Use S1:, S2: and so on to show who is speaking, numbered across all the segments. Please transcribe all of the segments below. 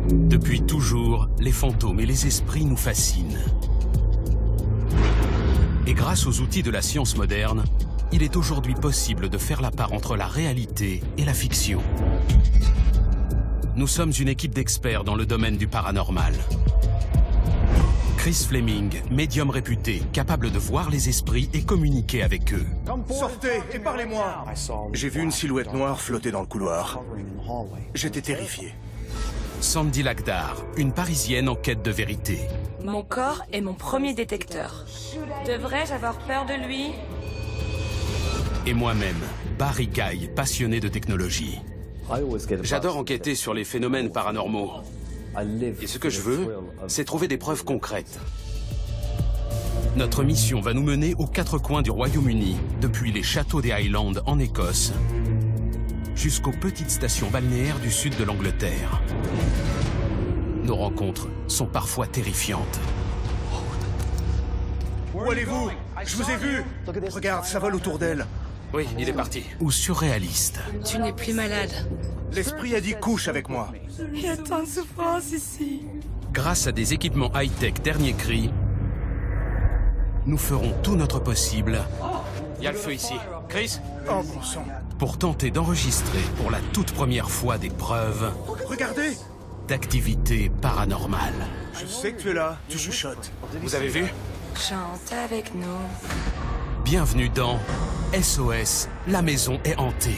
S1: Depuis toujours, les fantômes et les esprits nous fascinent. Et grâce aux outils de la science moderne, il est aujourd'hui possible de faire la part entre la réalité et la fiction. Nous sommes une équipe d'experts dans le domaine du paranormal. Chris Fleming, médium réputé, capable de voir les esprits et communiquer avec eux.
S2: Sortez et parlez-moi. J'ai vu une silhouette noire flotter dans le couloir. J'étais terrifié.
S1: Sandy Lagdar, une Parisienne en quête de vérité.
S3: Mon corps est mon premier détecteur. Devrais-je avoir peur de lui?
S1: Et moi-même, Barry Guy, passionné de technologie. J'adore enquêter sur les phénomènes paranormaux. Et ce que je veux, c'est trouver des preuves concrètes. Notre mission va nous mener aux quatre coins du Royaume-Uni, depuis les châteaux des Highlands en Écosse, jusqu'aux petites stations balnéaires du sud de l'Angleterre. Nos rencontres sont parfois terrifiantes.
S2: Où allez-vous? Je vous ai vu. Regarde, ça vole autour d'elle.
S1: Oui, il est parti. Ou surréalistes.
S3: Tu n'es plus malade.
S2: L'esprit a dit couche avec moi.
S3: Il y a tant de souffrance ici.
S1: Grâce à des équipements high-tech dernier cri, nous ferons tout notre possible. Il y a le feu ici. Chris?
S2: Oh bon sang.
S1: Pour tenter d'enregistrer pour la toute première fois des preuves
S2: Regardez.
S1: d'activité paranormale.
S2: Je sais que tu es là. Tu chuchotes.
S1: Vous avez vu?
S3: Chante avec nous.
S1: Bienvenue dans SOS, la maison est hantée.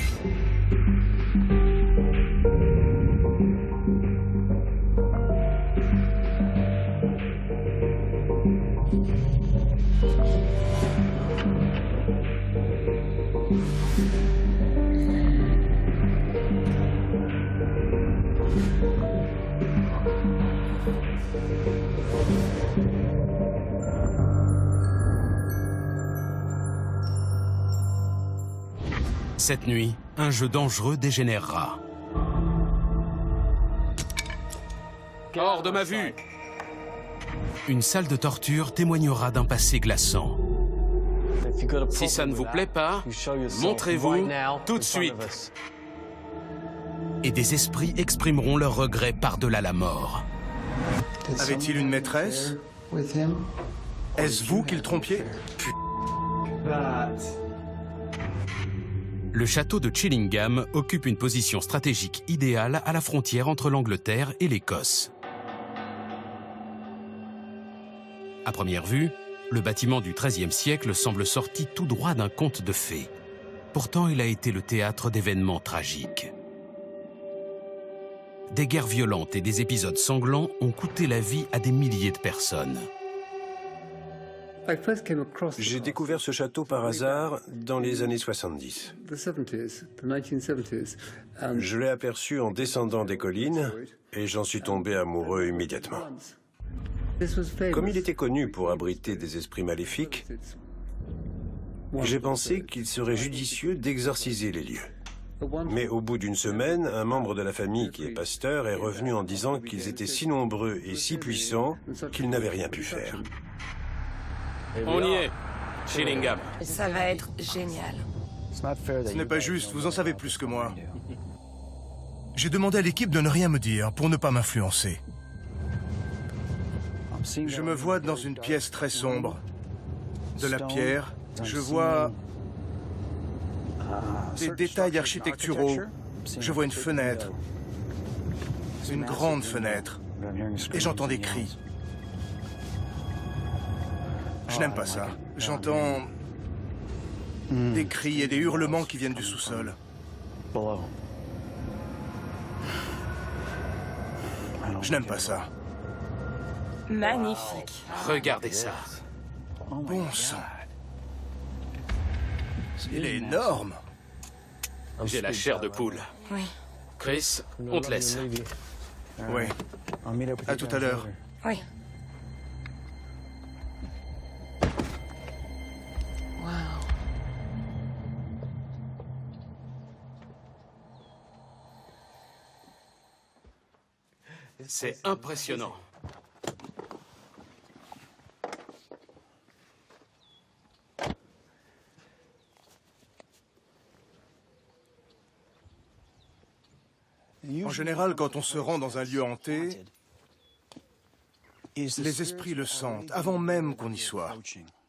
S1: Cette nuit, un jeu dangereux dégénérera. Hors de ma vue! Une salle de torture témoignera d'un passé glaçant. Si ça ne vous plaît pas, montrez-vous tout de suite. Et des esprits exprimeront leurs regrets par-delà la mort.
S2: Avait-il une maîtresse? Est-ce vous qui le trompiez?
S1: Le château de Chillingham occupe une position stratégique idéale à la frontière entre l'Angleterre et l'Écosse. À première vue, le bâtiment du XIIIe siècle semble sorti tout droit d'un conte de fées. Pourtant, il a été le théâtre d'événements tragiques. Des guerres violentes et des épisodes sanglants ont coûté la vie à des milliers de personnes.
S4: J'ai découvert ce château par hasard dans les années 70. Je l'ai aperçu en descendant des collines et j'en suis tombé amoureux immédiatement. Comme il était connu pour abriter des esprits maléfiques, j'ai pensé qu'il serait judicieux d'exorciser les lieux. Mais au bout d'une semaine, un membre de la famille qui est pasteur est revenu en disant qu'ils étaient si nombreux et si puissants qu'ils n'avaient rien pu faire.
S1: On y est, Chillingham.
S3: Ça va être génial.
S2: Ce n'est pas juste, vous en savez plus que moi. J'ai demandé à l'équipe de ne rien me dire pour ne pas m'influencer. Je me vois dans une pièce très sombre. De la pierre, je vois des détails architecturaux. Je vois une fenêtre. Une grande fenêtre. Et j'entends des cris. Je n'aime pas ça. J'entends des cris et des hurlements qui viennent du sous-sol. Je n'aime pas ça.
S3: Magnifique.
S1: Regardez ça.
S2: Bon sang. Il est énorme.
S1: J'ai la chair de poule.
S3: Oui.
S1: Chris, on te laisse.
S2: Oui. À tout à l'heure.
S3: Oui. Wow.
S1: C'est impressionnant.
S2: En général, quand on se rend dans un lieu hanté, les esprits le sentent, avant même qu'on y soit.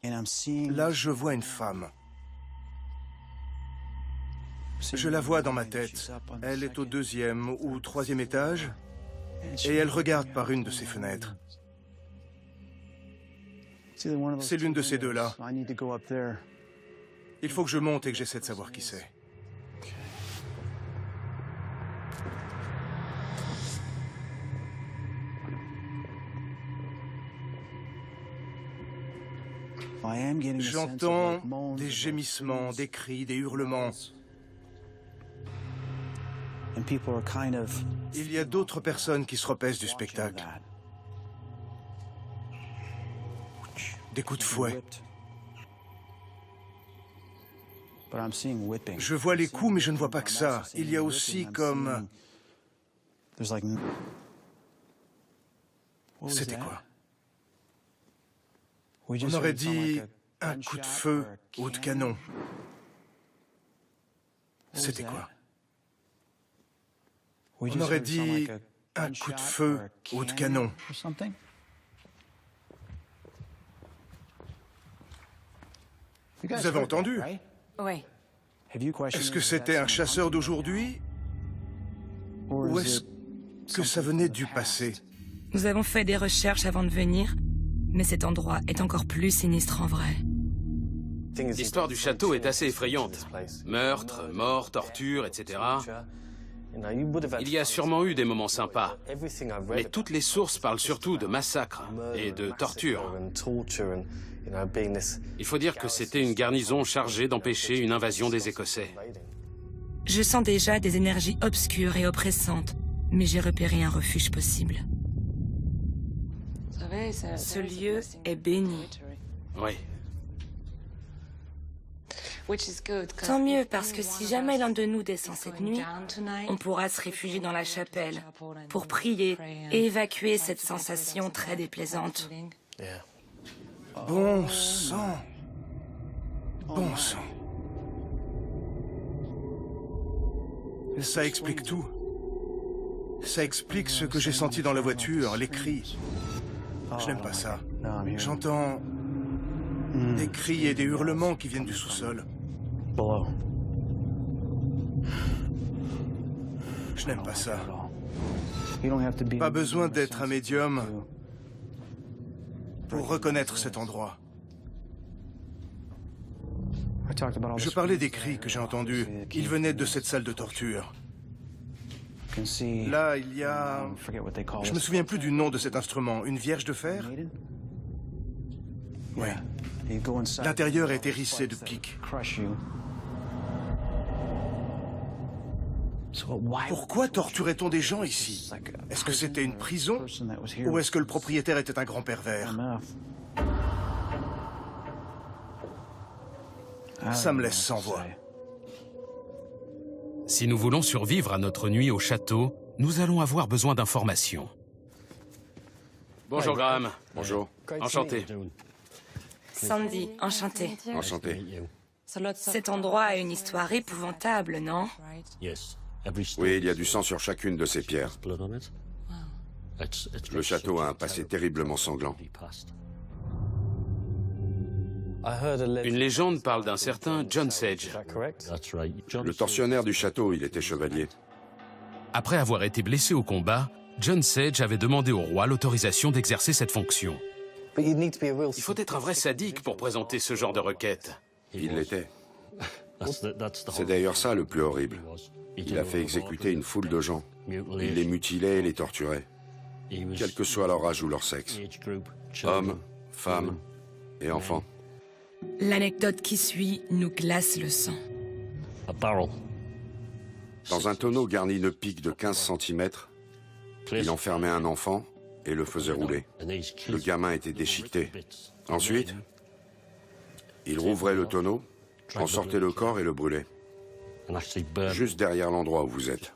S2: Là, je vois une femme. Je la vois dans ma tête. Elle est au 2e ou 3e étage, et elle regarde par une de ses fenêtres. C'est l'une de ces deux-là. Il faut que je monte et que j'essaie de savoir qui c'est. J'entends des gémissements, des cris, des hurlements. Il y a d'autres personnes qui se repaissent du spectacle. Des coups de fouet. Je vois les coups, mais je ne vois pas que ça. Il y a aussi comme... C'était quoi? On aurait dit un coup de feu ou de canon. C'était quoi? On aurait dit un coup de feu ou de canon. Vous avez entendu?
S3: Oui.
S2: Est-ce que c'était un chasseur d'aujourd'hui? Ou est-ce que ça venait du passé?
S3: Nous avons fait des recherches avant de venir, mais cet endroit est encore plus sinistre en vrai.
S1: L'histoire du château est assez effrayante. Meurtres, morts, tortures, etc. Il y a sûrement eu des moments sympas, mais toutes les sources parlent surtout de massacres et de tortures. Il faut dire que c'était une garnison chargée d'empêcher une invasion des Écossais.
S3: Je sens déjà des énergies obscures et oppressantes, mais j'ai repéré un refuge possible. Ce lieu est béni.
S1: Oui.
S3: Tant mieux, parce que si jamais l'un de nous descend cette nuit, on pourra se réfugier dans la chapelle pour prier et évacuer cette sensation très déplaisante.
S2: Bon sang. Bon sang. Ça explique tout. Ça explique ce que j'ai senti dans la voiture, les cris. Je n'aime pas ça. J'entends des cris et des hurlements qui viennent du sous-sol. Je n'aime pas ça. Pas besoin d'être un médium pour reconnaître cet endroit. Je parlais des cris que j'ai entendus. Ils venaient de cette salle de torture. Là, il y a... Je me souviens plus du nom de cet instrument. Une vierge de fer? Oui. L'intérieur est hérissé de pics. Pourquoi torturait-on des gens ici? Est-ce que c'était une prison? Ou est-ce que le propriétaire était un grand pervers? Ça me laisse sans voix.
S1: Si nous voulons survivre à notre nuit au château, nous allons avoir besoin d'informations. Bonjour Graham.
S5: Bonjour.
S1: Enchanté.
S3: Sandy, enchantée.
S5: Enchanté.
S3: Cet endroit a une histoire épouvantable, non?
S5: Oui, il y a du sang sur chacune de ces pierres. Le château a un passé terriblement sanglant.
S1: Une légende parle d'un certain John Sage.
S5: Le tortionnaire du château, il était chevalier.
S1: Après avoir été blessé au combat, John Sage avait demandé au roi l'autorisation d'exercer cette fonction. Il faut être un vrai sadique pour présenter ce genre de requête.
S5: Il l'était. C'est d'ailleurs ça le plus horrible. Il a fait exécuter une foule de gens. Il les mutilait et les torturait, quel que soit leur âge ou leur sexe. Hommes, femmes et enfants.
S3: L'anecdote qui suit nous glace le sang.
S5: Dans un tonneau garni de pics de 15 cm, il enfermait un enfant et le faisait rouler. Le gamin était déchiqueté. Ensuite, il rouvrait le tonneau, en sortait le corps et le brûlait. Juste derrière l'endroit où vous êtes.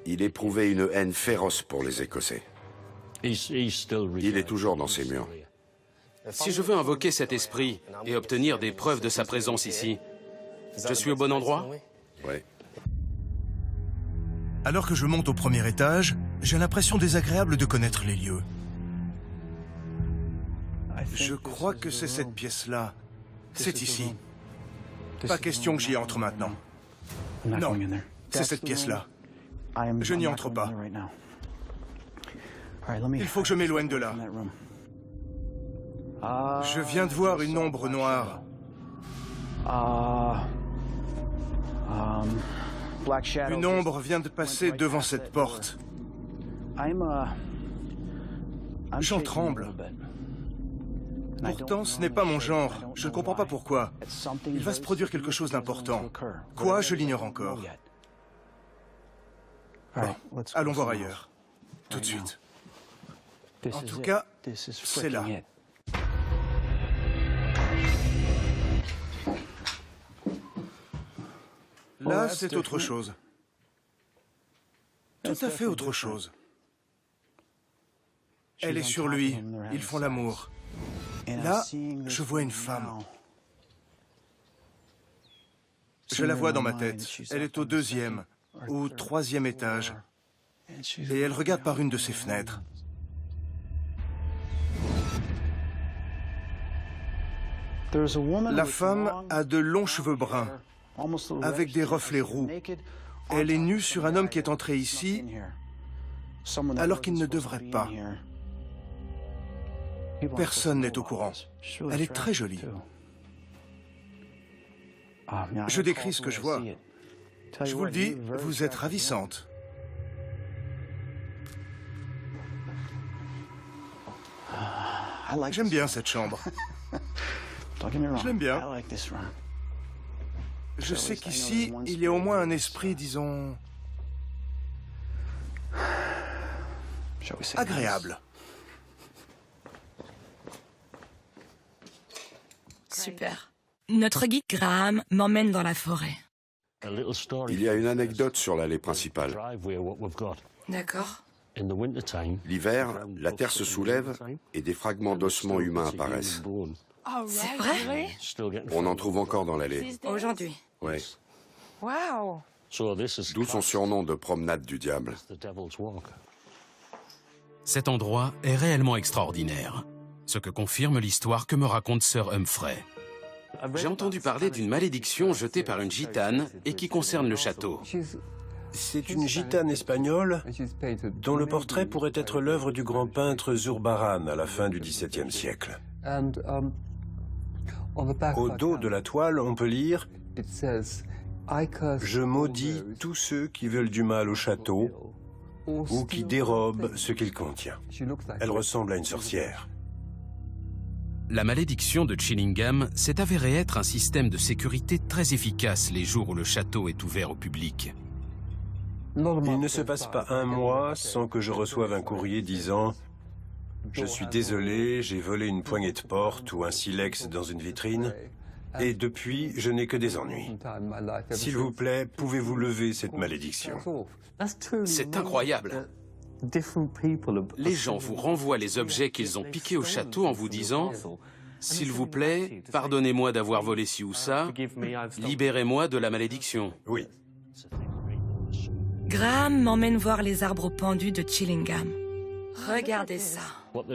S5: Il éprouvait une haine féroce pour les Écossais. Il est toujours dans ces murs.
S1: Si je veux invoquer cet esprit et obtenir des preuves de sa présence ici, Je suis au bon endroit?
S5: Ouais.
S2: Alors que je monte au premier étage, j'ai l'impression désagréable de connaître les lieux. Je crois que c'est cette pièce-là. C'est ici. Pas question que j'y entre maintenant. Non, c'est cette pièce-là. Je n'y entre pas. Il faut que je m'éloigne de là. Je viens de voir une ombre noire. Une ombre vient de passer devant cette porte. J'en tremble. Pourtant, ce n'est pas mon genre. Je ne comprends pas pourquoi. Il va se produire quelque chose d'important. Quoi, je l'ignore encore. Bon, allons voir ailleurs. Tout de suite. En tout cas, c'est là. Là, c'est autre chose. Tout à fait autre chose. Elle est sur lui. Ils font l'amour. Là, je vois une femme. Je la vois dans ma tête. Elle est au 2e ou 3e étage. Et elle regarde par une de ses fenêtres. La femme a de longs cheveux bruns, avec des reflets roux. Elle est nue sur un homme qui est entré ici, alors qu'il ne devrait pas. Personne n'est au courant. Elle est très jolie. Je décris ce que je vois. Je vous le dis, vous êtes ravissante. J'aime bien cette chambre. Je l'aime bien. Je sais qu'ici, il y a au moins un esprit, disons, agréable.
S3: Super. Notre guide Graham m'emmène dans la forêt.
S5: Il y a une anecdote sur l'allée principale.
S3: D'accord.
S5: L'hiver, la terre se soulève et des fragments d'ossements humains apparaissent.
S3: C'est vrai?
S5: On en trouve encore dans l'allée.
S3: Aujourd'hui.
S5: Ouais.
S3: Wow.
S5: D'où son surnom de promenade du diable.
S1: Cet endroit est réellement extraordinaire, ce que confirme l'histoire que me raconte Sir Humphrey. J'ai entendu parler d'une malédiction jetée par une gitane et qui concerne le château.
S4: C'est une gitane espagnole dont le portrait pourrait être l'œuvre du grand peintre Zurbarán à la fin du XVIIe siècle. Au dos de la toile, on peut lire « Je maudis tous ceux qui veulent du mal au château ou qui dérobent ce qu'il contient ». Elle ressemble à une sorcière.
S1: La malédiction de Chillingham s'est avérée être un système de sécurité très efficace les jours où le château est ouvert au public.
S4: Il ne se passe pas un mois sans que je reçoive un courrier disant « Je suis désolé, j'ai volé une poignée de porte ou un silex dans une vitrine, et depuis, je n'ai que des ennuis. S'il vous plaît, pouvez-vous lever cette malédiction ?»
S1: C'est incroyable. Les gens vous renvoient les objets qu'ils ont piqués au château en vous disant « S'il vous plaît, pardonnez-moi d'avoir volé ci ou ça, libérez-moi de la malédiction. »
S4: Oui.
S3: Graham m'emmène voir les arbres pendus de Chillingham. Regardez ça.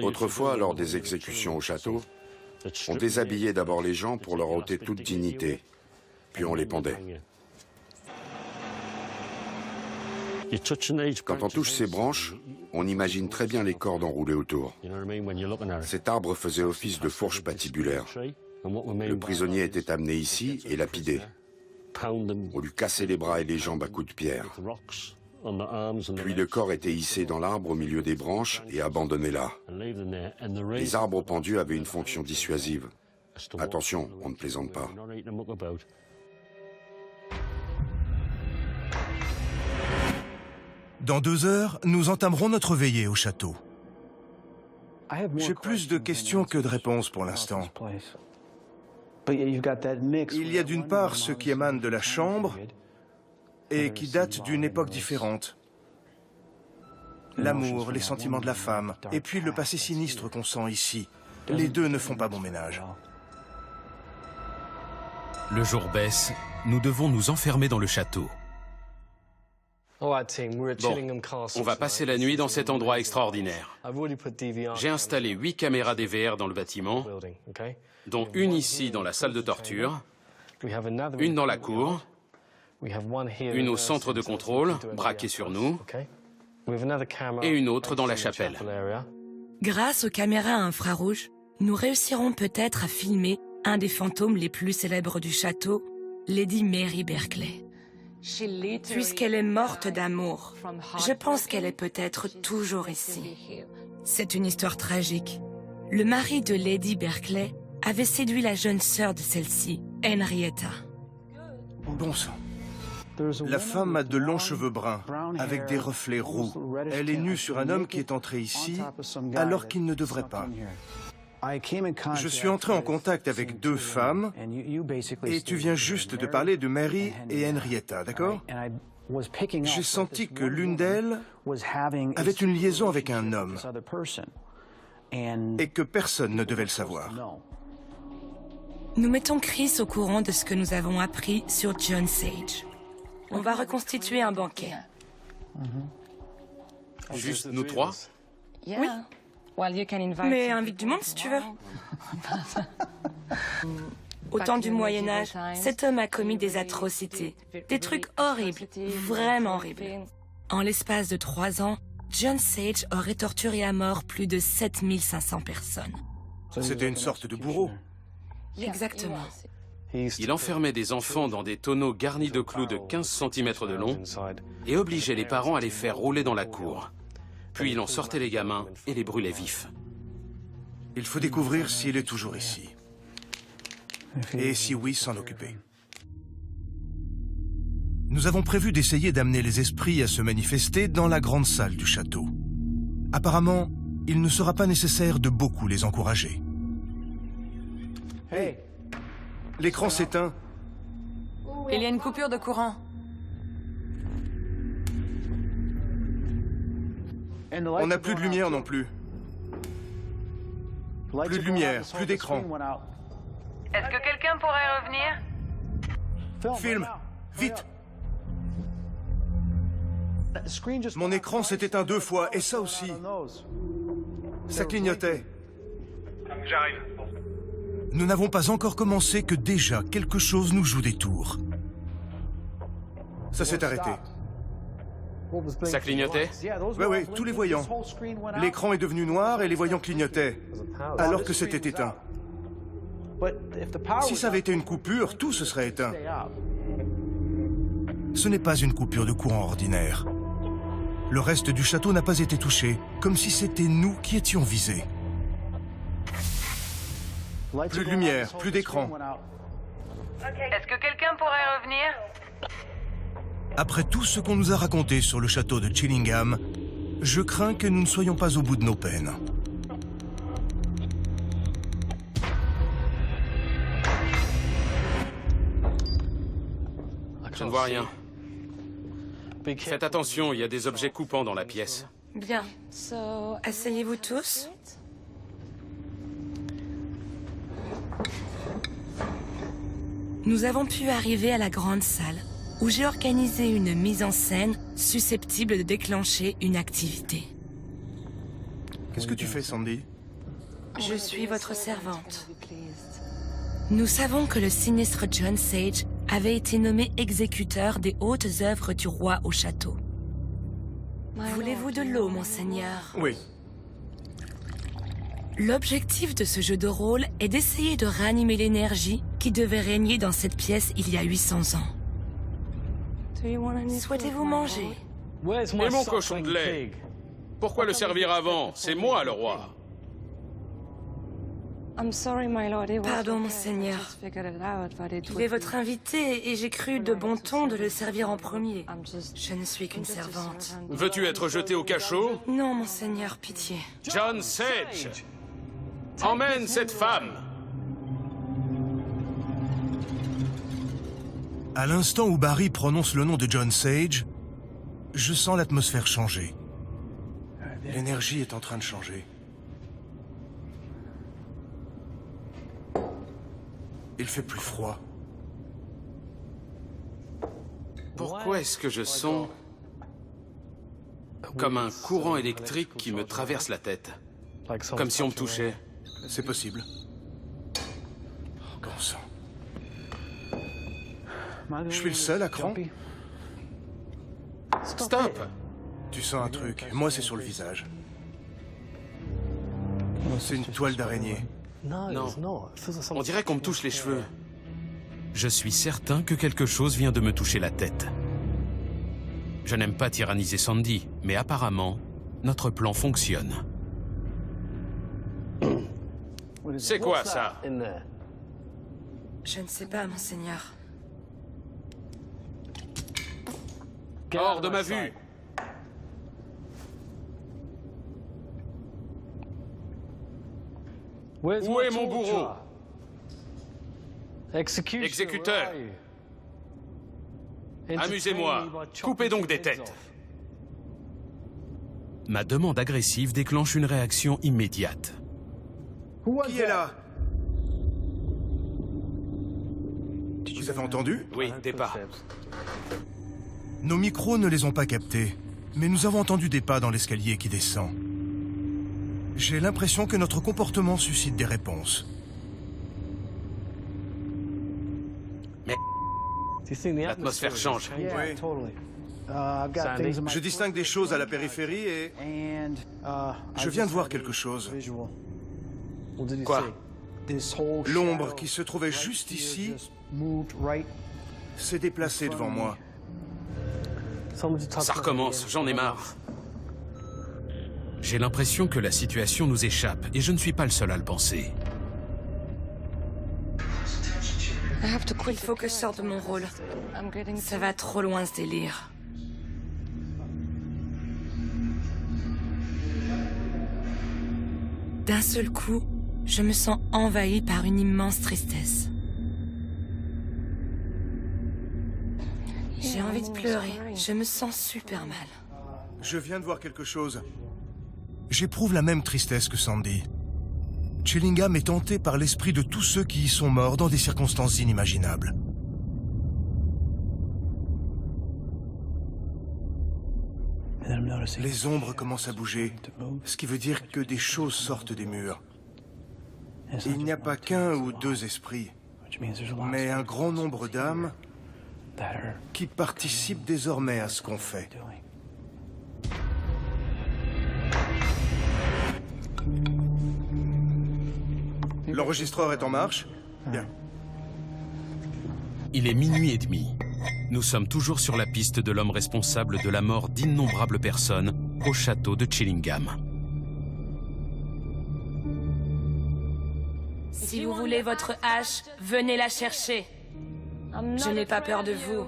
S5: Autrefois, lors des exécutions au château, on déshabillait d'abord les gens pour leur ôter toute dignité, puis on les pendait. Quand on touche ces branches, on imagine très bien les cordes enroulées autour. Cet arbre faisait office de fourche patibulaire. Le prisonnier était amené ici et lapidé. On lui cassait les bras et les jambes à coups de pierre. Puis le corps était hissé dans l'arbre au milieu des branches et abandonné là. Les arbres pendus avaient une fonction dissuasive. Attention, on ne plaisante pas.
S2: Dans 2 heures, nous entamerons notre veillée au château. J'ai plus de questions que de réponses pour l'instant. Il y a d'une part ce qui émane de la chambre et qui date d'une époque différente. L'amour, les sentiments de la femme, et puis le passé sinistre qu'on sent ici. Les deux ne font pas bon ménage.
S1: Le jour baisse nous devons nous enfermer dans le château. Bon, on va passer la nuit dans cet endroit extraordinaire. J'ai installé 8 caméras DVR dans le bâtiment, dont une ici dans la salle de torture, une dans la cour, une au centre de contrôle, braquée sur nous, et une autre dans la chapelle.
S3: Grâce aux caméras à infrarouge, nous réussirons peut-être à filmer un des fantômes les plus célèbres du château, Lady Mary Berkeley. Puisqu'elle est morte d'amour, je pense qu'elle est peut-être toujours ici. C'est une histoire tragique. Le mari de Lady Berkeley avait séduit la jeune sœur de celle-ci, Henrietta.
S2: Bon sang. La femme a de longs cheveux bruns, avec des reflets roux. Elle est nue sur un homme qui est entré ici, alors qu'il ne devrait pas. Je suis entré en contact avec 2 femmes, et tu viens juste de parler de Mary et Henrietta, d'accord? J'ai senti que l'une d'elles avait une liaison avec un homme, et que personne ne devait le savoir.
S3: Nous mettons Chris au courant de ce que nous avons appris sur John Sage. On va reconstituer un banquet.
S1: Juste nous 3?
S3: Oui. Mais invite du monde si tu veux. Au temps du Moyen-Âge, cet homme a commis des atrocités, des trucs horribles, vraiment horribles. En l'espace de 3 ans, John Sage aurait torturé à mort plus de 7500 personnes.
S2: C'était une sorte de bourreau.
S3: Exactement.
S1: Il enfermait des enfants dans des tonneaux garnis de clous de 15 cm de long et obligeait les parents à les faire rouler dans la cour. Puis il en sortait les gamins et les brûlait vifs.
S2: Il faut découvrir s'il est toujours ici. Et si oui, s'en occuper. Nous avons prévu d'essayer d'amener les esprits à se manifester dans la grande salle du château. Apparemment, il ne sera pas nécessaire de beaucoup les encourager. Hey! L'écran s'éteint.
S6: Il y a une coupure de courant.
S2: On n'a plus de lumière non plus. Plus de lumière, plus d'écran.
S6: Est-ce que quelqu'un pourrait revenir?
S2: Filme, vite! Mon écran s'est éteint 2 fois, et ça aussi. Ça clignotait.
S7: J'arrive.
S2: Nous n'avons pas encore commencé que déjà quelque chose nous joue des tours. Ça s'est arrêté.
S1: Ça clignotait?
S2: Oui, tous les voyants. L'écran est devenu noir et les voyants clignotaient, alors que c'était éteint. Si ça avait été une coupure, tout se serait éteint. Ce n'est pas une coupure de courant ordinaire. Le reste du château n'a pas été touché, comme si c'était nous qui étions visés. Plus de lumière, plus d'écran.
S6: Est-ce que quelqu'un pourrait revenir?
S2: Après tout ce qu'on nous a raconté sur le château de Chillingham, je crains que nous ne soyons pas au bout de nos peines.
S1: Je ne vois rien. Faites attention, il y a des objets coupants dans la pièce.
S3: Bien. Asseyez-vous tous. Nous avons pu arriver à la grande salle, où j'ai organisé une mise en scène susceptible de déclencher une activité.
S2: Qu'est-ce que tu fais, Sandy?
S3: Je suis votre servante. Nous savons que le sinistre John Sage avait été nommé exécuteur des hautes œuvres du roi au château. Voulez-vous de l'eau, monseigneur?
S2: Oui.
S3: L'objectif de ce jeu de rôle est d'essayer de ranimer l'énergie qui devait régner dans cette pièce il y a 800 ans. Souhaitez-vous manger?
S1: Et mon cochon de lait? Pourquoi le servir avant? C'est moi le roi.
S3: Pardon, monseigneur. Il est votre invité et j'ai cru de bon ton de le servir en premier. Je ne suis qu'une servante.
S1: Veux-tu être jeté au cachot?
S3: Non, monseigneur, pitié.
S1: John Sage! Emmène cette femme!
S2: À l'instant où Barry prononce le nom de John Sage, je sens l'atmosphère changer. L'énergie est en train de changer. Il fait plus froid.
S1: Pourquoi est-ce que je sens comme un courant électrique qui me traverse la tête? Comme si on me touchait.
S2: C'est possible. Bon sang. Je suis le seul à cran?
S1: Stop!
S2: Tu sens un truc. Moi, c'est sur le visage. C'est une toile d'araignée.
S1: Non. On dirait qu'on me touche les cheveux. Je suis certain que quelque chose vient de me toucher la tête. Je n'aime pas tyranniser Sandy, mais apparemment, notre plan fonctionne. C'est quoi, ça?
S3: Je ne sais pas, monseigneur.
S1: Hors de ma vue! Où est mon bourreau? Exécuteur! Amusez-moi! Coupez donc des têtes! Ma demande agressive déclenche une réaction immédiate.
S2: Qui est là? Vous avez entendu?
S1: Oui, départ.
S2: Nos micros ne les ont pas captés, mais nous avons entendu des pas dans l'escalier qui descend. J'ai l'impression que notre comportement suscite des réponses.
S1: Mais l'atmosphère change.
S2: Oui. Je distingue des choses à la périphérie et... je viens de voir quelque chose.
S1: Quoi?
S2: L'ombre qui se trouvait juste ici s'est déplacée devant moi.
S1: Ça recommence, j'en ai marre. J'ai l'impression que la situation nous échappe, et je ne suis pas le seul à le penser.
S3: Il faut que je sorte de mon rôle. Ça va trop loin, ce délire. D'un seul coup, je me sens envahie par une immense tristesse. J'ai envie de pleurer. Je me sens super mal.
S2: Je viens de voir quelque chose. J'éprouve la même tristesse que Sandy. Chillingham est hanté par l'esprit de tous ceux qui y sont morts dans des circonstances inimaginables. Les ombres commencent à bouger, ce qui veut dire que des choses sortent des murs. Il n'y a pas qu'un ou deux esprits, mais un grand nombre d'âmes qui participent désormais à ce qu'on fait. L'enregistreur est en marche? Bien.
S1: Il est 00h30. Nous sommes toujours sur la piste de l'homme responsable de la mort d'innombrables personnes au château de Chillingham.
S3: Si vous voulez votre hache, venez la chercher. Je n'ai pas peur de vous.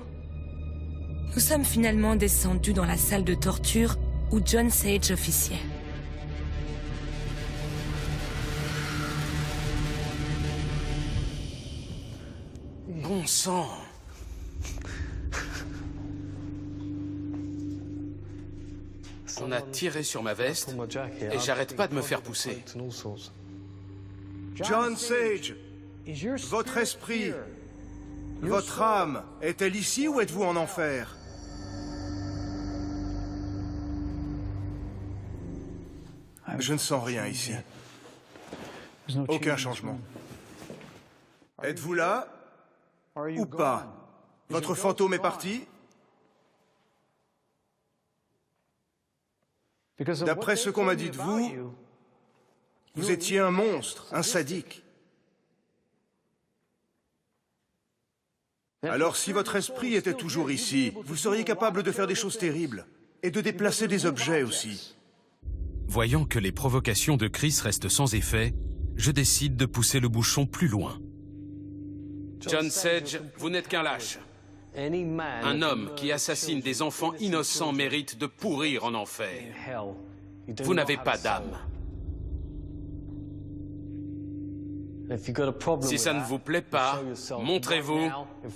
S3: Nous sommes finalement descendus dans la salle de torture où John Sage officiait.
S1: Bon sang! On a tiré sur ma veste et j'arrête pas de me faire pousser.
S2: John Sage, votre esprit, votre âme, est-elle ici ou êtes-vous en enfer? Je ne sens rien ici. Aucun changement. Êtes-vous là ou pas? Votre fantôme est parti? D'après ce qu'on m'a dit de vous, vous étiez un monstre, un sadique. Alors si votre esprit était toujours ici, vous seriez capable de faire des choses terribles et de déplacer des objets aussi.
S1: Voyant que les provocations de Chris restent sans effet, je décide de pousser le bouchon plus loin. John Sage, vous n'êtes qu'un lâche. Un homme qui assassine des enfants innocents mérite de pourrir en enfer. Vous n'avez pas d'âme. Si ça ne vous plaît pas, montrez-vous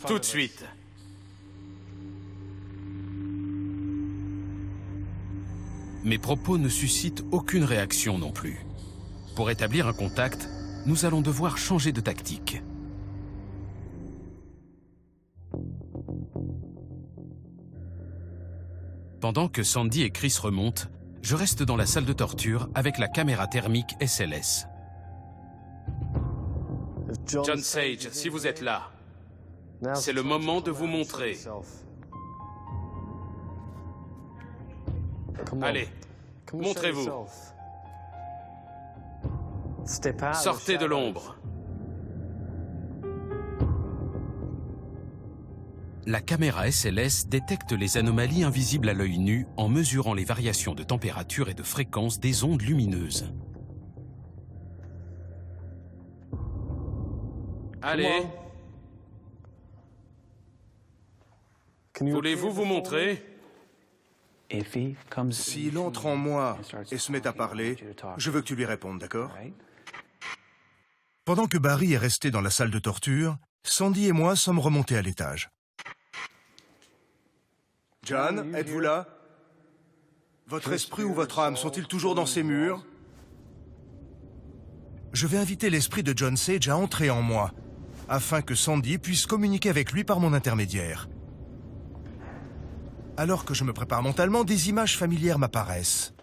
S1: tout de suite. Mes propos ne suscitent aucune réaction non plus. Pour établir un contact, nous allons devoir changer de tactique. Pendant que Sandy et Chris remontent, je reste dans la salle de torture avec la caméra thermique SLS. John Sage, si vous êtes là, c'est le moment de vous montrer. Allez, montrez-vous. Sortez de l'ombre. La caméra SLS détecte les anomalies invisibles à l'œil nu en mesurant les variations de température et de fréquence des ondes lumineuses. Allez. Voulez-vous vous montrer?
S2: S'il entre en moi et se met à parler, je veux que tu lui répondes, d'accord? Pendant que Barry est resté dans la salle de torture, Sandy et moi sommes remontés à l'étage. John, êtes-vous là? Votre esprit ou votre âme sont-ils toujours dans ces murs? Je vais inviter l'esprit de John Sage à entrer en moi, afin que Sandy puisse communiquer avec lui par mon intermédiaire. Alors que je me prépare mentalement, des images familières m'apparaissent.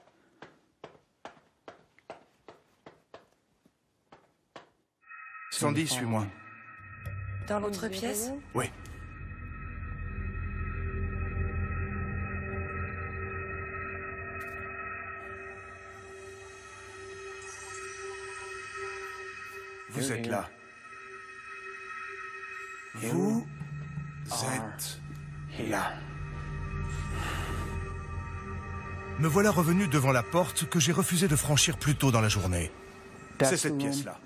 S2: Sandy, suis-moi.
S3: Dans l'autre pièce?
S2: Oui. Vous êtes là. Vous êtes là. Me voilà revenu devant la porte que j'ai refusé de franchir plus tôt dans la journée. C'est cette pièce-là.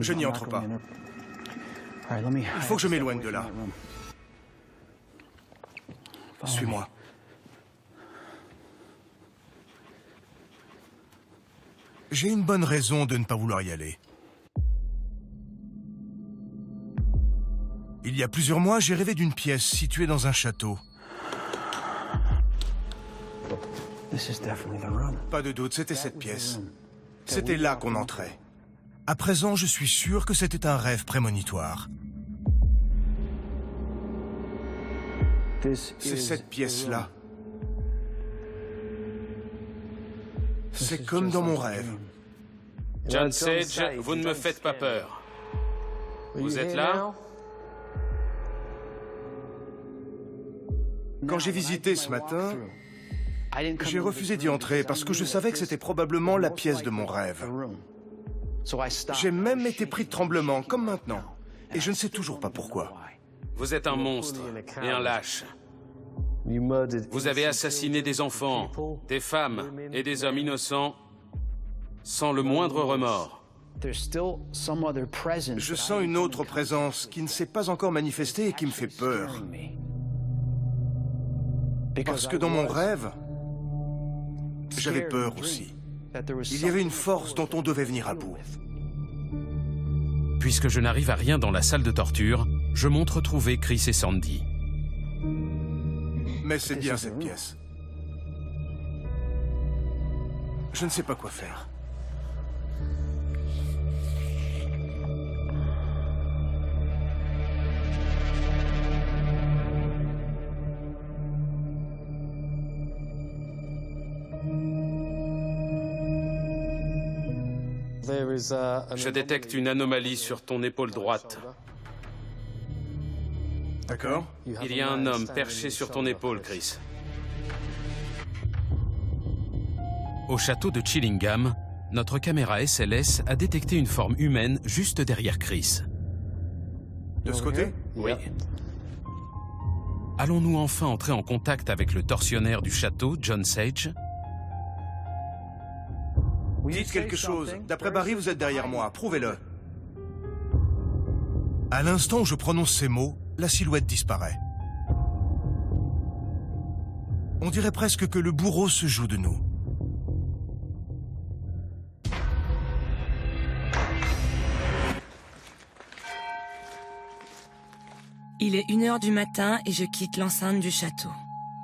S2: Je n'y entre pas. Il faut que je m'éloigne de là. Suis-moi. J'ai une bonne raison de ne pas vouloir y aller. Il y a plusieurs mois, j'ai rêvé d'une pièce située dans un château. Pas de doute, c'était cette pièce. C'était là qu'on entrait. À présent, je suis sûr que c'était un rêve prémonitoire. C'est cette pièce-là. C'est comme dans mon rêve.
S1: John Sage, vous ne me faites pas peur. Vous êtes là?
S2: Quand j'ai visité ce matin, j'ai refusé d'y entrer parce que je savais que c'était probablement la pièce de mon rêve. J'ai même été pris de tremblement, comme maintenant. Et je ne sais toujours pas pourquoi.
S1: Vous êtes un monstre et un lâche. Vous avez assassiné des enfants, des femmes et des hommes innocents sans le moindre remords.
S2: Je sens une autre présence qui ne s'est pas encore manifestée et qui me fait peur. Parce que dans mon rêve, j'avais peur aussi. Il y avait une force dont on devait venir à bout.
S1: Puisque je n'arrive à rien dans la salle de torture, je monte retrouver Chris et Sandy.
S2: Mais c'est bien cette pièce. Je ne sais pas quoi faire.
S1: Je détecte une anomalie sur ton épaule droite.
S2: D'accord.
S1: Il y a un homme perché sur ton épaule, Chris. Au château de Chillingham, notre caméra SLS a détecté une forme humaine juste derrière Chris.
S2: De ce côté?
S1: Oui. Allons-nous enfin entrer en contact avec le tortionnaire du château, John Sage?
S2: Dites quelque chose. D'après Barry, vous êtes derrière moi. Prouvez-le. À l'instant où je prononce ces mots, la silhouette disparaît. On dirait presque que le bourreau se joue de nous.
S3: Il est 1h du matin et je quitte l'enceinte du château.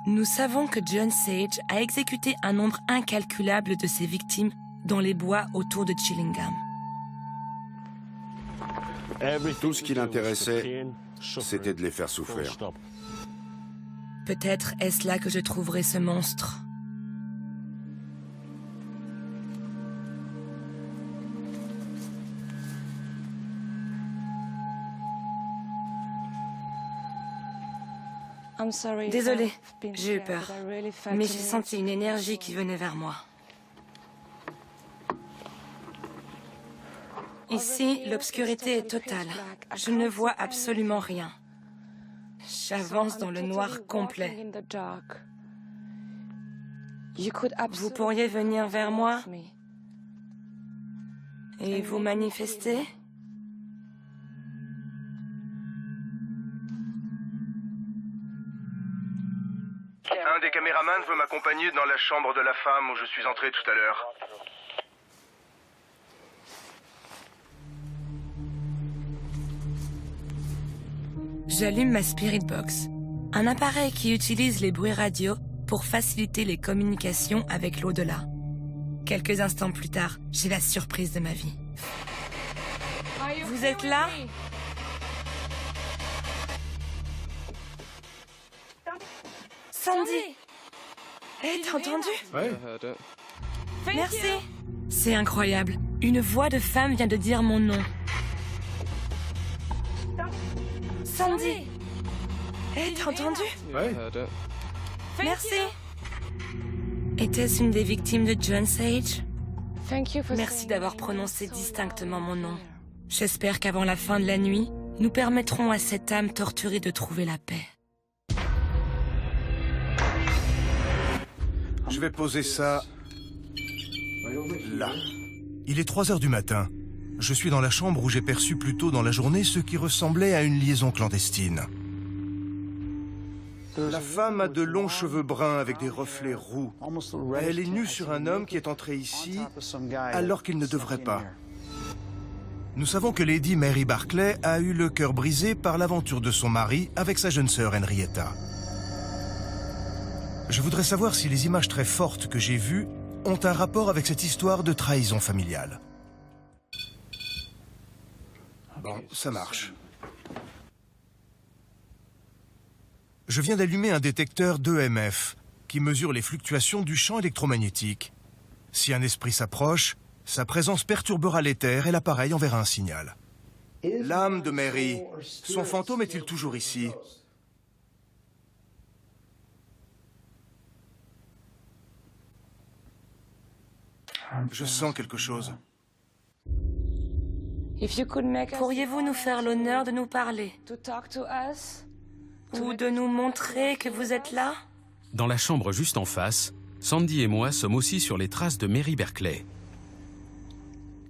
S3: Nous savons que John Sage a exécuté un nombre incalculable de ses victimes dans les bois autour de Chillingham.
S5: Tout ce qui l'intéressait, c'était de les faire souffrir.
S3: Peut-être est-ce là que je trouverai ce monstre. Désolée, j'ai eu peur. Mais j'ai senti une énergie qui venait vers moi. Ici, l'obscurité est totale. Je ne vois absolument rien. J'avance dans le noir complet. Vous pourriez venir vers moi et vous manifester?
S2: Un des caméramans veut m'accompagner dans la chambre de la femme où je suis entré tout à l'heure.
S3: J'allume ma Spirit Box, un appareil qui utilise les bruits radio pour faciliter les communications avec l'au-delà. Quelques instants plus tard, j'ai la surprise de ma vie. Vous êtes là? Sandy! T'as entendu?
S2: Ouais.
S3: Merci. C'est incroyable. Une voix de femme vient de dire mon nom. Sandy! T'as entendu?
S2: Ouais.
S3: Merci. Était-ce une des victimes de John Sage? Merci d'avoir prononcé distinctement mon nom. J'espère qu'avant la fin de la nuit, nous permettrons à cette âme torturée de trouver la paix.
S2: Je vais poser ça là. Il est 3 heures du matin. Je suis dans la chambre où j'ai perçu plus tôt dans la journée ce qui ressemblait à une liaison clandestine. La femme a de longs cheveux bruns avec des reflets roux. Elle est nue sur un homme qui est entré ici alors qu'il ne devrait pas. Nous savons que Lady Mary Barclay a eu le cœur brisé par l'aventure de son mari avec sa jeune sœur Henrietta. Je voudrais savoir si les images très fortes que j'ai vues ont un rapport avec cette histoire de trahison familiale. Bon, ça marche. Je viens d'allumer un détecteur d'EMF qui mesure les fluctuations du champ électromagnétique. Si un esprit s'approche, sa présence perturbera l'éther et l'appareil enverra un signal. L'âme de Mary, son fantôme est-il toujours ici? Je sens quelque chose.
S3: Pourriez-vous nous faire l'honneur de nous parler? Ou de nous montrer que vous êtes là?
S1: Dans la chambre juste en face, Sandy et moi sommes aussi sur les traces de Mary Barclay.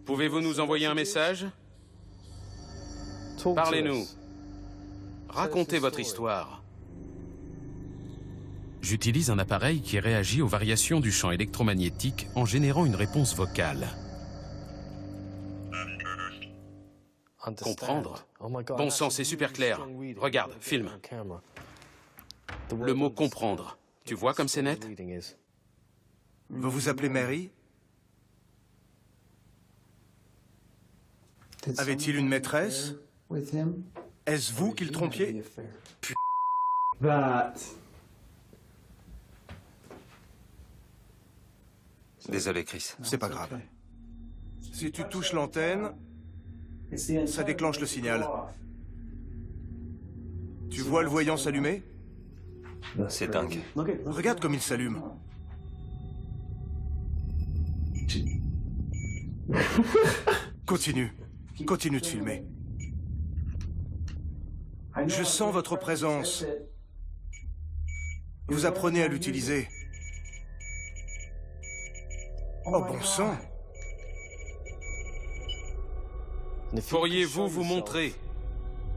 S1: Pouvez-vous nous envoyer un message? Parlez-nous. Racontez votre histoire. J'utilise un appareil qui réagit aux variations du champ électromagnétique en générant une réponse vocale. Comprendre? Bon sang, c'est super clair. Regarde, filme. Le mot « comprendre ». Tu vois comme c'est net?
S2: Vous vous appelez Mary? Avait-il une maîtresse? Est-ce vous qui le trompiez?
S8: Désolé, Chris.
S2: C'est pas grave. Si tu touches l'antenne, ça déclenche le signal. Tu vois le voyant s'allumer?
S8: C'est dingue.
S2: Regarde comme il s'allume. Continue. Continue de filmer. Je sens votre présence. Vous apprenez à l'utiliser. Oh bon sang!
S1: Pourriez-vous vous montrer?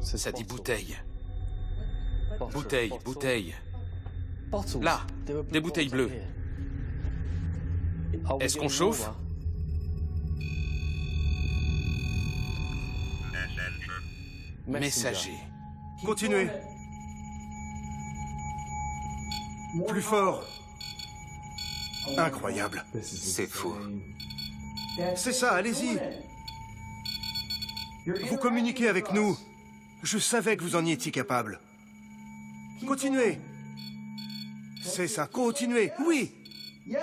S1: Ça dit bouteille. Bouteille, bouteille. Là, des bouteilles bleues. Est-ce qu'on chauffe? Messager.
S2: Continuez. Plus fort. Incroyable.
S8: C'est fou.
S2: C'est ça, allez-y. Vous communiquez avec nous. Je savais que vous en y étiez capable. Continuez. C'est ça, continuez, oui.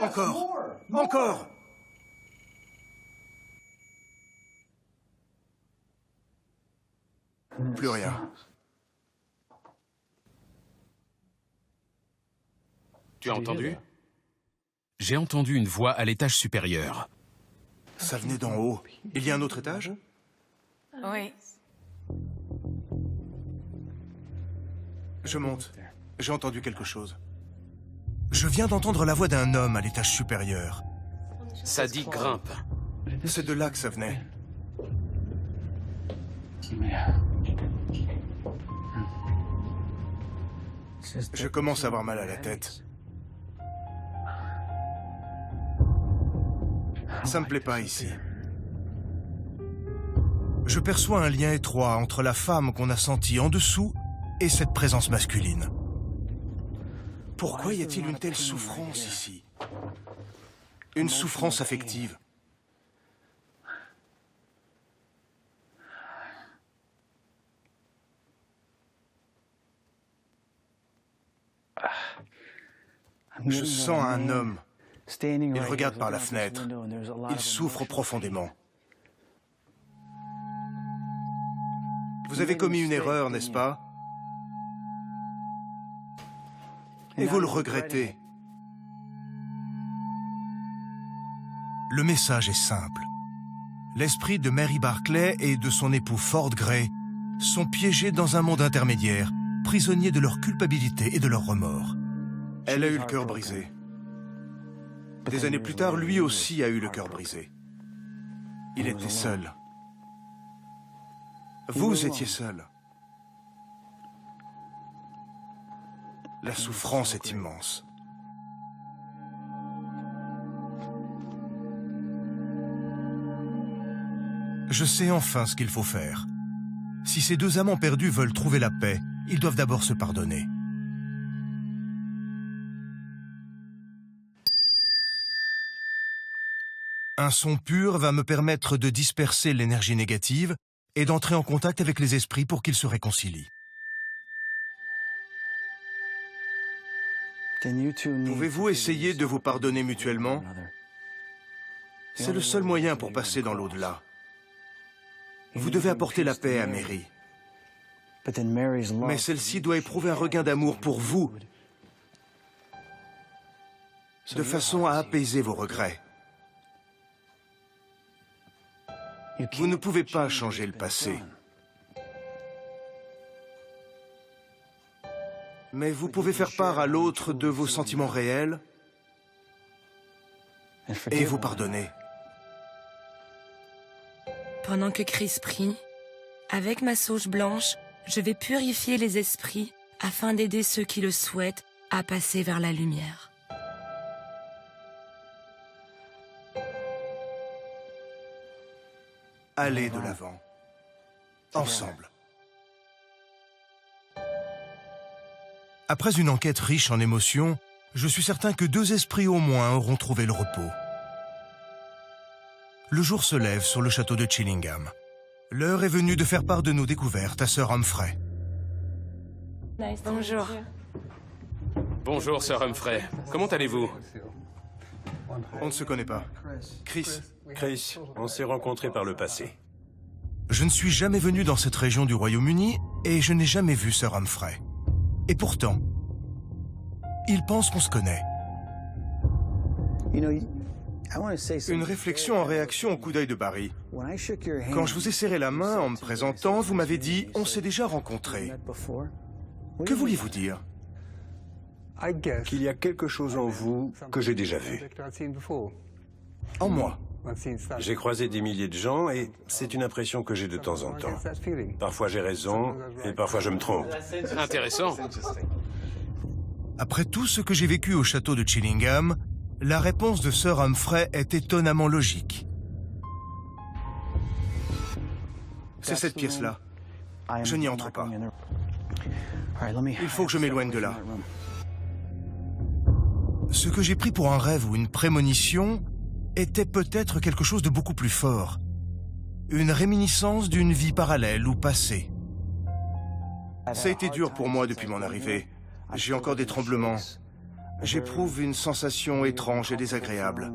S2: Encore, encore. Plus rien.
S1: Tu as entendu? J'ai entendu une voix à l'étage supérieur.
S2: Ça venait d'en haut. Il y a un autre étage?
S6: Oui.
S2: Je monte. J'ai entendu quelque chose. Je viens d'entendre la voix d'un homme à l'étage supérieur.
S1: Ça dit grimpe.
S2: C'est de là que ça venait. Je commence à avoir mal à la tête. Ça me plaît pas ici. Je perçois un lien étroit entre la femme qu'on a sentie en dessous et cette présence masculine. Pourquoi y a-t-il une telle souffrance ici? Une souffrance affective. Je sens un homme. Il regarde par la fenêtre. Il souffre profondément. Vous avez commis une erreur, n'est-ce pas? Et vous le regrettez. Le message est simple. L'esprit de Mary Barclay et de son époux Ford Gray sont piégés dans un monde intermédiaire, prisonniers de leur culpabilité et de leur remords. Elle a eu le cœur brisé. Des années plus tard, lui aussi a eu le cœur brisé. Il était seul. Vous étiez seul. La souffrance est immense. Je sais enfin ce qu'il faut faire. Si ces deux amants perdus veulent trouver la paix, ils doivent d'abord se pardonner. Un son pur va me permettre de disperser l'énergie négative et d'entrer en contact avec les esprits pour qu'ils se réconcilient. Pouvez-vous essayer de vous pardonner mutuellement? C'est le seul moyen pour passer dans l'au-delà. Vous devez apporter la paix à Mary. Mais celle-ci doit éprouver un regain d'amour pour vous, de façon à apaiser vos regrets. Vous ne pouvez pas changer le passé. Mais vous pouvez faire part à l'autre de vos sentiments réels et vous pardonner.
S3: Pendant que Chris prie, avec ma sauge blanche, je vais purifier les esprits afin d'aider ceux qui le souhaitent à passer vers la lumière.
S2: Allez de l'avant, ensemble. Après une enquête riche en émotions, je suis certain que 2 esprits au moins auront trouvé le repos. Le jour se lève sur le château de Chillingham. L'heure est venue de faire part de nos découvertes à Sir Humphrey.
S3: Bonjour.
S1: Bonjour, Sir Humphrey. Comment allez-vous?
S2: On ne se connaît pas. Chris.
S4: Chris, on s'est rencontrés par le passé.
S2: Je ne suis jamais venu dans cette région du Royaume-Uni et je n'ai jamais vu Sir Humphrey. Et pourtant, il pense qu'on se connaît. Une réflexion en réaction au coup d'œil de Barry. Quand je vous ai serré la main en me présentant, vous m'avez dit « on s'est déjà rencontrés ». Que vouliez-vous dire?
S4: Qu'il y a quelque chose en vous que j'ai déjà vu.
S2: En moi.
S4: J'ai croisé des milliers de gens et c'est une impression que j'ai de temps en temps. Parfois j'ai raison et parfois je me trompe.
S1: Intéressant.
S2: Après tout ce que j'ai vécu au château de Chillingham, la réponse de Sir Humphrey est étonnamment logique. C'est cette pièce-là. Je n'y entre pas. Il faut que je m'éloigne de là. Ce que j'ai pris pour un rêve ou une prémonition était peut-être quelque chose de beaucoup plus fort. Une réminiscence d'une vie parallèle ou passée. Ça a été dur pour moi depuis mon arrivée. J'ai encore des tremblements. J'éprouve une sensation étrange et désagréable.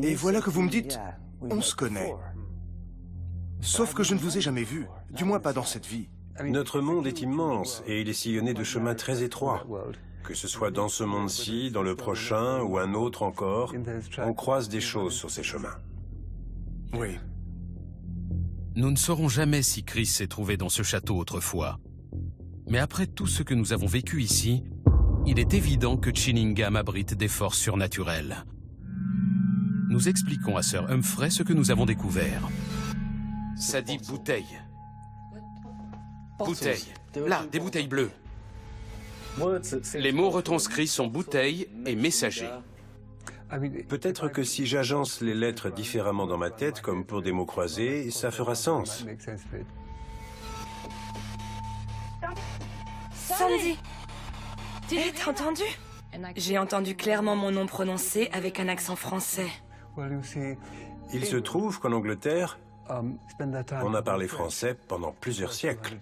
S2: Et voilà que vous me dites, on se connaît. Sauf que je ne vous ai jamais vu, du moins pas dans cette vie.
S4: Notre monde est immense et il est sillonné de chemins très étroits. Que ce soit dans ce monde-ci, dans le prochain ou un autre encore, on croise des choses sur ces chemins.
S2: Oui.
S1: Nous ne saurons jamais si Chris s'est trouvé dans ce château autrefois. Mais après tout ce que nous avons vécu ici, il est évident que Chillingham abrite des forces surnaturelles. Nous expliquons à Sir Humphrey ce que nous avons découvert. Ça dit bouteille. Bouteille. Là, des bouteilles bleues. Les mots retranscrits sont bouteille et messager.
S4: Peut-être que si j'agence les lettres différemment dans ma tête, comme pour des mots croisés, ça fera sens.
S3: Sandy! T'as entendu? J'ai entendu clairement mon nom prononcé avec un accent français.
S4: Il se trouve qu'en Angleterre, on a parlé français pendant plusieurs siècles.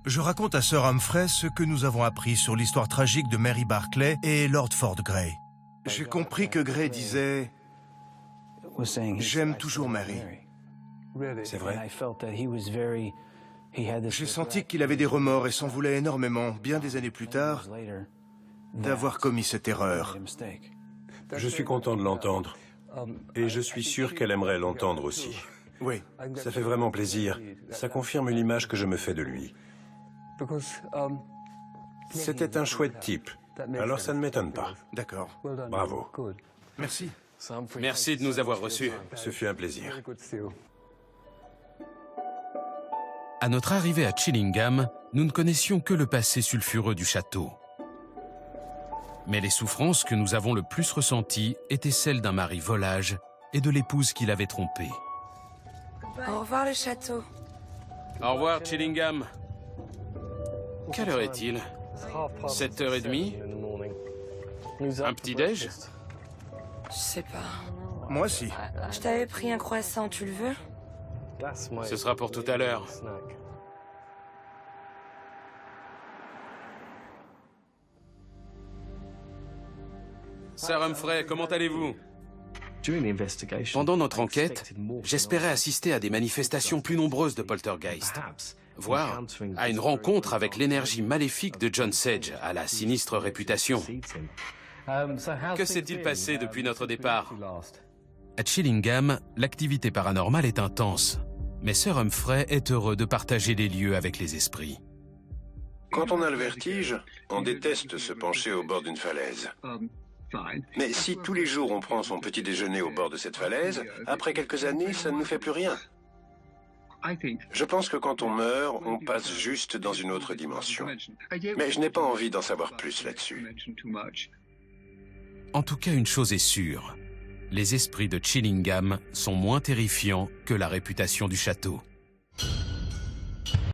S2: Je raconte à Sir Humphrey ce que nous avons appris sur l'histoire tragique de Mary Barclay et Lord Ford Grey. J'ai compris que Grey disait « J'aime toujours Mary ».
S4: C'est vrai?
S2: J'ai senti qu'il avait des remords et s'en voulait énormément, bien des années plus tard, d'avoir commis cette erreur.
S4: Je suis content de l'entendre. Et je suis sûr qu'elle aimerait l'entendre aussi.
S2: Oui.
S4: Ça fait vraiment plaisir. Ça confirme l'image que je me fais de lui. C'était un chouette type. Alors ça ne m'étonne pas.
S2: D'accord.
S4: Bravo.
S2: Merci.
S1: Merci de nous avoir reçus.
S4: Ce fut un plaisir.
S1: À notre arrivée à Chillingham, nous ne connaissions que le passé sulfureux du château. Mais les souffrances que nous avons le plus ressenties étaient celles d'un mari volage et de l'épouse qui l'avait trompé.
S3: Au revoir le château.
S1: Au revoir Chillingham. Quelle heure est-il? 7h30? Un petit-déj?
S3: Je sais pas.
S2: Moi si.
S3: Je t'avais pris un croissant, tu le veux?
S1: Ce sera pour tout à l'heure. Sir Humphrey, comment allez-vous? Pendant notre enquête, j'espérais assister à des manifestations plus nombreuses de poltergeist, voire à une rencontre avec l'énergie maléfique de John Sedge, à la sinistre réputation. Que s'est-il passé depuis notre départ? À Chillingham, l'activité paranormale est intense, mais Sir Humphrey est heureux de partager les lieux avec les esprits.
S4: Quand on a le vertige, on déteste se pencher au bord d'une falaise. Mais si tous les jours on prend son petit déjeuner au bord de cette falaise, après quelques années, ça ne nous fait plus rien. Je pense que quand on meurt, on passe juste dans une autre dimension. Mais je n'ai pas envie d'en savoir plus là-dessus.
S1: En tout cas, une chose est sûre, les esprits de Chillingham sont moins terrifiants que la réputation du château.